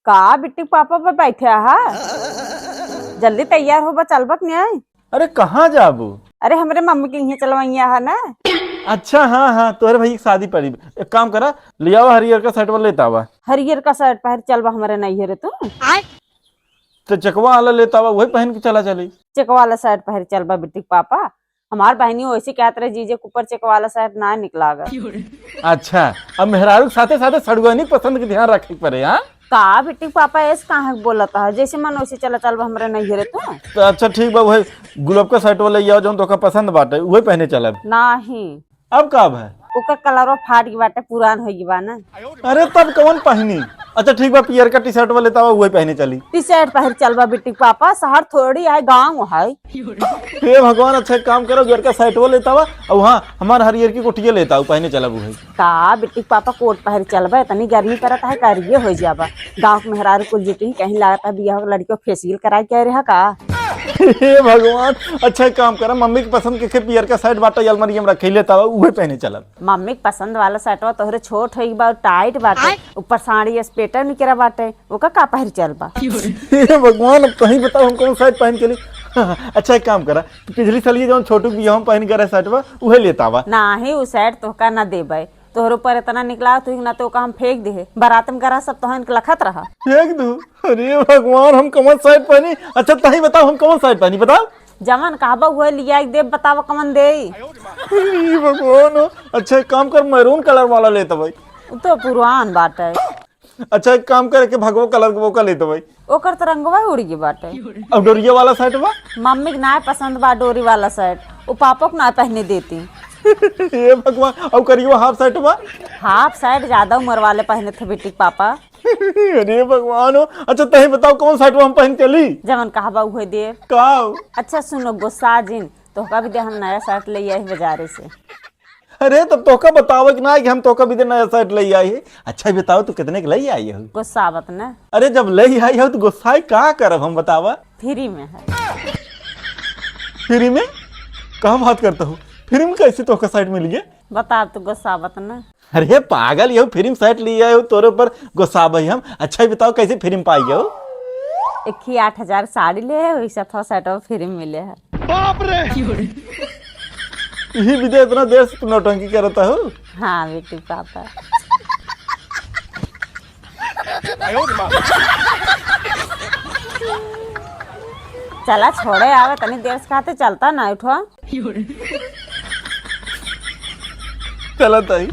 का बिट्टी पापा पे बैठे हा जल्दी तैयार हो चल बक नहीं। अरे कहाँ जाबू? अरे हमारे मम्मी के यहाँ चलवैया है ना। अच्छा हाँ हाँ, तोहरे भाई की शादी पड़ी। एक काम करा, ले आओ हरियर का शर्ट वाला लेता हुआ। हरियर का शर्ट पहन चलवा हमारे नहीं है तू। तो चकवा वाला लेता हुआ वही पहन के चला चली। चेक वाला शर्ट पहन चलवा बिट्टी पापा। हमार बहनी वैसे कहते रहे जीजे के ऊपर चेक वाला शर्ट ना निकलागा। अच्छा, अब मेहरारू के साथे साथे सड़ुआनी पसंद के ध्यान रखे पड़े। हाँ का बिट्टी पापा ऐसे कहाँ बोलता है जैसे मन वैसे चला चलवा हमारे नहीं है तू। तो अच्छा ठीक बा, वही गुलाब का शर्ट वाला ले आओ जो तोका पसंद बाटे वही पहने चलब। नहीं अब कब है? ओकर कलर फाट गई बाटे पुरान हो गई बा ना। अरे तब कौन पहनी? अच्छा ठीक बा, पियर का टी शर्ट वाला लेता हुआ वही पहने चली। टी शर्ट पहन चलवा बिट्टी पापा, शहर थोड़ी है गाँव है। हे भगवान, अच्छा एक काम करो, घर का शर्ट वाला लेता हुआ और वहाँ हमारे हरियर की कोटिया लेता हूँ पहने चला वही। का बिट्टी पापा कोट पहन चलबा, इतनी गर्मी करत है करिए हो जाबा। गाँव के मेहरारू कुल जीती कहीं लागत है बियाह लड़कियों फेसियल कराए कह रहा का। हे भगवान, अच्छा एक काम करा, मम्मी की पसंद के पियर का शर्ट बाटा अलमारी में रखे लेता हुआ वही पहने चलब। मम्मी के पसंद वाला शर्टवा तोहरे छोट हो बा, टाइट बाटे, ऊपर साड़ी स्वेटर निकरा बाटे, ओका का पहन चलबा। हे भगवान, अब कहीं बताओ हम कौन शर्ट पहन चली। अच्छा एक काम करा, पिछली साल ये जो छोटू बियाह में पहन कर शर्ट बा वही लेता हुआ। नाही उ शर्ट तोहका ना देबे, तोहर ऊपर इतना निकला तो ना तो हम फेंक दे। बारात में करा सब तोहन के लखत रहा। फेंक दू? अरे भगवान, हम कौन शर्ट पहनी? अच्छा तही बताओ हम कौन शर्ट पहनी, बताओ। जमन कहबा हुए लिया दे, बतावा कमन दे। हे भगवान, अच्छा एक काम कर, मैरून कलर वाला लेता भाई। उ तो पुरान बाटे। अच्छा एक काम करे के भगवा कलर वो का लेता भाई। ओकर तो रंगवा उड़ गई बाटे। अब डोरिया वाला शर्ट बा? मम्मी के ना पसंद बा डोरी वाला शर्ट, वो पापा को ना पहने देती। हे भगवान, अब करियो हाफ शर्ट बा? हाफ शर्ट ज्यादा उम्र वाले पहने थे बेटी पापा। अरे भगवान, अच्छा तही बताओ कौन शर्ट हम पहन चली। जमन कहबा हुए दे। का? अच्छा सुनो गुस्सा जिन तोहका भी दे, हम नया शर्ट ले आई बाजारे से। अरे तब तोका बताओ कि ना कि हम तोका भी दे नया शर्ट ले आई है। अच्छा बताओ तू कितने के ले आई हो? गुस्सावत ना। अरे जब ले आई हो तो गुस्सा का करब हम, बतावा। फ्री में है। फ्री में? कहाँ बात करता हूँ, फ्री में कैसे तोका शर्ट मिल गया? बता तू गुस्सावत ना। अरे पागल, ये फ्री में शर्ट ले आए हो, तोरे ऊपर गुस्सा भाई हम। अच्छा बताओ कैसे फ्री में पाई हो? 8,000 साड़ी ले है, वैसा था शर्ट फ्री में मिले है। बाप रे, यही विदे इतना देर से तू नौटंकी करता हो। हाँ बेटी पापा। चला छोड़े आवे तनी देर से खाते चलता ना उठो। चलता ही।